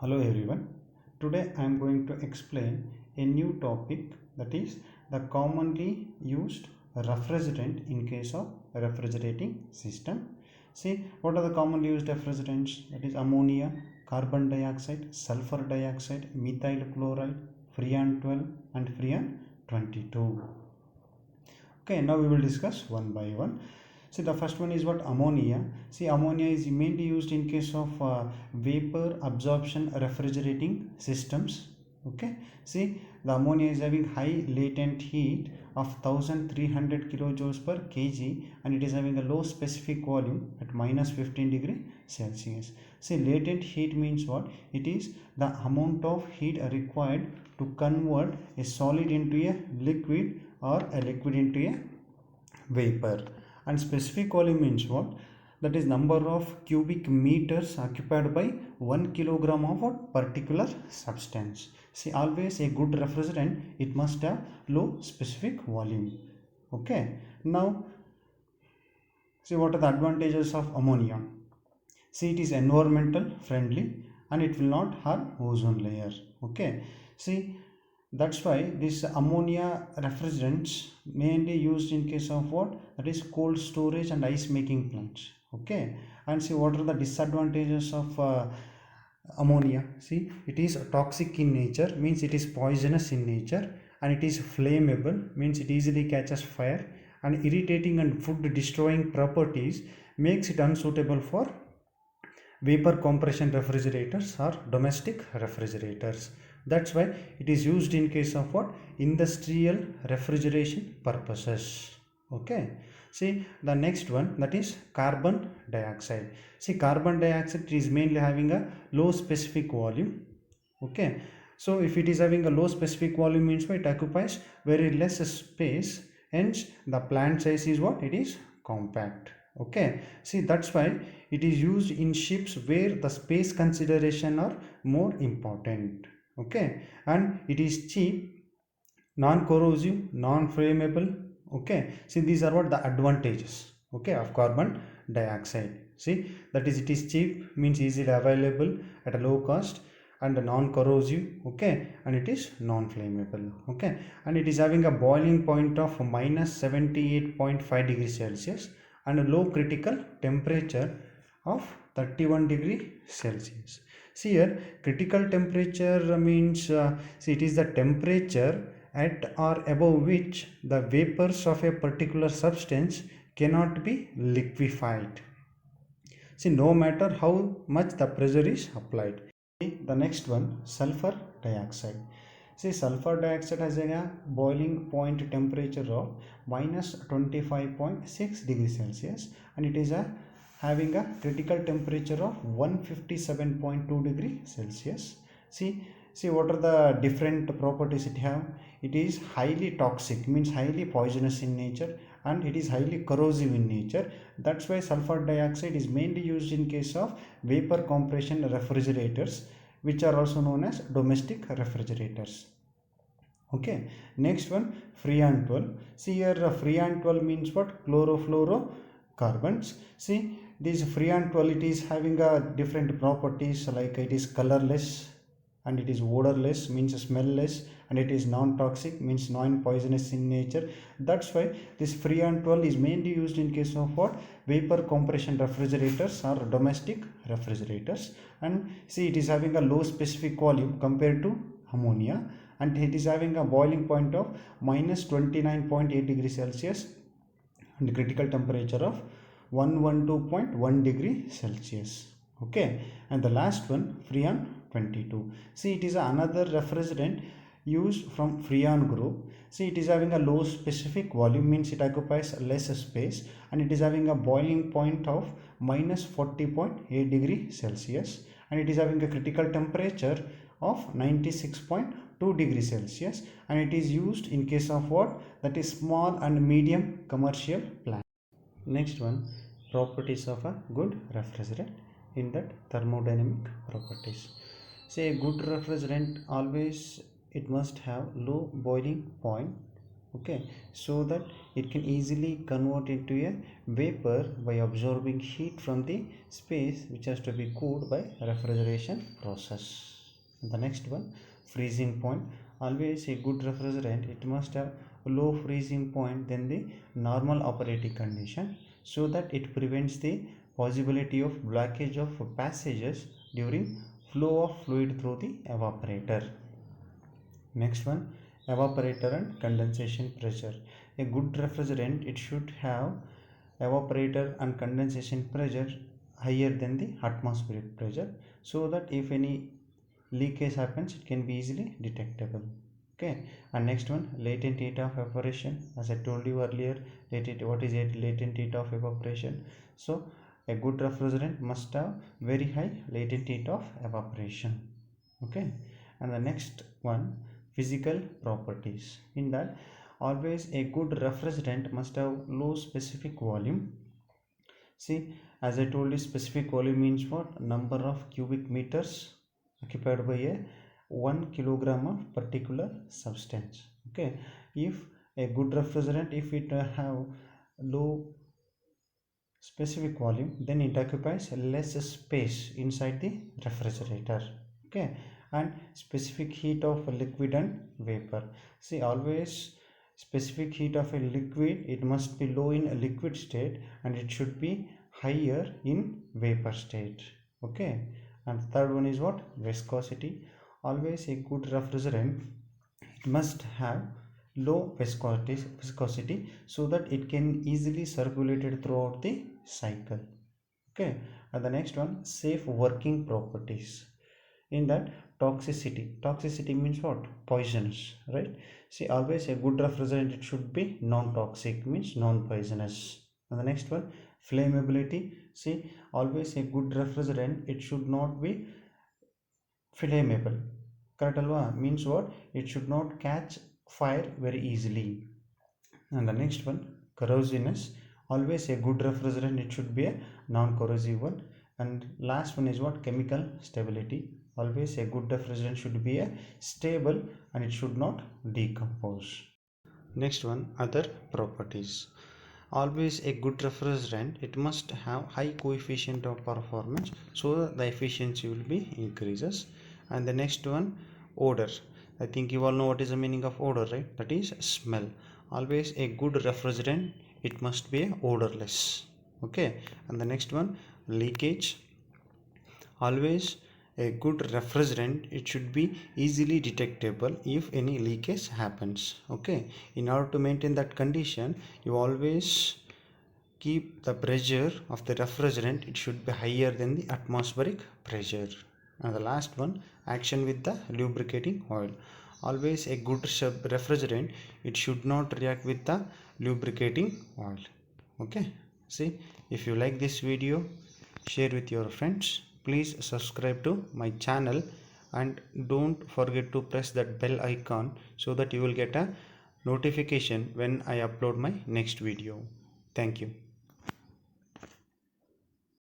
Hello everyone. Today I am going to explain a new topic, that is the commonly used refrigerant in case of refrigerating system. See, what are the commonly used refrigerants? That is ammonia, carbon dioxide, sulfur dioxide, methyl chloride, Freon 12 and Freon 22. Okay, now we will discuss one by one. See, the first one is what? Ammonia. See, ammonia is mainly used in case of vapor absorption refrigerating systems. Okay, see, the ammonia is having high latent heat of 1300 kilojoules per kg, and it is having a low specific volume at minus 15 degree Celsius. See, latent heat means what? It is the amount of heat required to convert a solid into a liquid or a liquid into a vapor. And specific volume means what? That is number of cubic meters occupied by 1 kilogram of a particular substance. See, always a good refrigerant, it must have low specific volume. Okay, now see, what are the advantages of ammonia? See, it is environmental friendly and it will not harm ozone layer. Okay, see, that's why this ammonia refrigerants mainly used in case of what? That is cold storage and ice making plants. Okay, and see, what are the disadvantages of ammonia? See, it is toxic in nature, means it is poisonous in nature, and it is flammable, means it easily catches fire, and irritating and food destroying properties makes it unsuitable for vapor compression refrigerators or domestic refrigerators. That's why it is used in case of what? Industrial refrigeration purposes. Okay, see the next one, that is carbon dioxide. See, carbon dioxide is mainly having a low specific volume. Okay, so if it is having a low specific volume means it occupies very less space, hence the plant size is what? It is compact. Okay, see, that's why it is used in ships where the space consideration are more important. Okay, and it is cheap, non-corrosive, non-flammable. Okay, see, these are what the advantages, okay, of carbon dioxide. See, that is, it is cheap, means easily available at a low cost, and non-corrosive, okay, and it is non-flammable. Okay, and it is having a boiling point of minus 78.5 degrees Celsius and a low critical temperature of 31 degree Celsius. See here, critical temperature means see, it is the temperature at or above which the vapors of a particular substance cannot be liquefied. See, no matter how much the pressure is applied. The next one, sulfur dioxide. See, sulfur dioxide has a boiling point temperature of minus 25.6 degrees Celsius, and it is having a critical temperature of 157.2 degree Celsius. See what are the different properties it have? It is highly toxic, means highly poisonous in nature, and it is highly corrosive in nature. That's why sulfur dioxide is mainly used in case of vapor compression refrigerators, which are also known as domestic refrigerators. Okay, next one, Freon 12. See here, Freon 12 means what? Chlorofluorocarbons. See, this Freon 12, it is having a different properties, like it is colorless and it is odorless, means smellless, and it is non-toxic, means non-poisonous in nature. That's why this Freon 12 is mainly used in case of what? Vapor compression refrigerators or domestic refrigerators. And see, it is having a low specific volume compared to ammonia, and it is having a boiling point of minus 29.8 degrees Celsius and critical temperature of 112.1 degree Celsius. Okay, and the last one, Freon 22. See, it is another refrigerant used from Freon group. See, it is having a low specific volume, means it occupies less space, and it is having a boiling point of minus 40.8 degree Celsius, and it is having a critical temperature of 96.2 degrees Celsius, and it is used in case of what? That is small and medium commercial plant. Next one, properties of a good refrigerant, in that thermodynamic properties. Say, a good refrigerant always it must have low boiling point, okay, so that it can easily convert into a vapor by absorbing heat from the space which has to be cooled by refrigeration process. The next one, freezing point. Always a good refrigerant, it must have a low freezing point than the normal operating condition, so that it prevents the possibility of blockage of passages during flow of fluid through the evaporator. Next one, evaporator and condensation pressure. A good refrigerant, it should have evaporator and condensation pressure higher than the atmospheric pressure, so that if any leakage happens, it can be easily detectable. Okay, and next one, latent heat of evaporation. As I told you earlier, what is it? Latent heat of evaporation. So a good refrigerant must have very high latent heat of evaporation. Okay, and the next one, physical properties. In that, always a good refrigerant must have low specific volume. See, as I told you, specific volume means what? Number of cubic meters occupied by a 1 kilogram of particular substance. Okay, if a good refrigerant, if it have low specific volume, then it occupies less space inside the refrigerator. Okay, and specific heat of a liquid and vapor. See, always specific heat of a liquid, it must be low in a liquid state and it should be higher in vapor state. Okay, and third one is what? Viscosity. Always a good refrigerant, it must have low viscosity so that it can easily circulated throughout the cycle. Okay, and the next one, safe working properties. In that, toxicity means what? Poisonous, right? See, always a good refrigerant, it should be non-toxic, means non-poisonous. And the next one, flammability. See, always a good refrigerant, it should not be flammable, correct alva? Means what? It should not catch fire very easily. And the next one, corrosiveness. Always a good refrigerant, it should be a non-corrosive one. And last one is what? Chemical stability. Always a good refrigerant should be a stable and it should not decompose. Next one, other properties. Always a good refrigerant, it must have high coefficient of performance so that the efficiency will be increases. And the next one, odor. I think you all know what is the meaning of odor, right? That is smell. Always a good refrigerant, it must be odorless. Okay, and the next one, leakage. Always a good refrigerant, it should be easily detectable if any leakage happens. Okay, in order to maintain that condition, you always keep the pressure of the refrigerant, it should be higher than the atmospheric pressure. And the last one, action with the lubricating oil. Always a good refrigerant, it should not react with the lubricating oil. Okay, see, if you like this video, share with your friends. Please subscribe to my channel and don't forget to press that bell icon so that you will get a notification when I upload my next video. Thank you.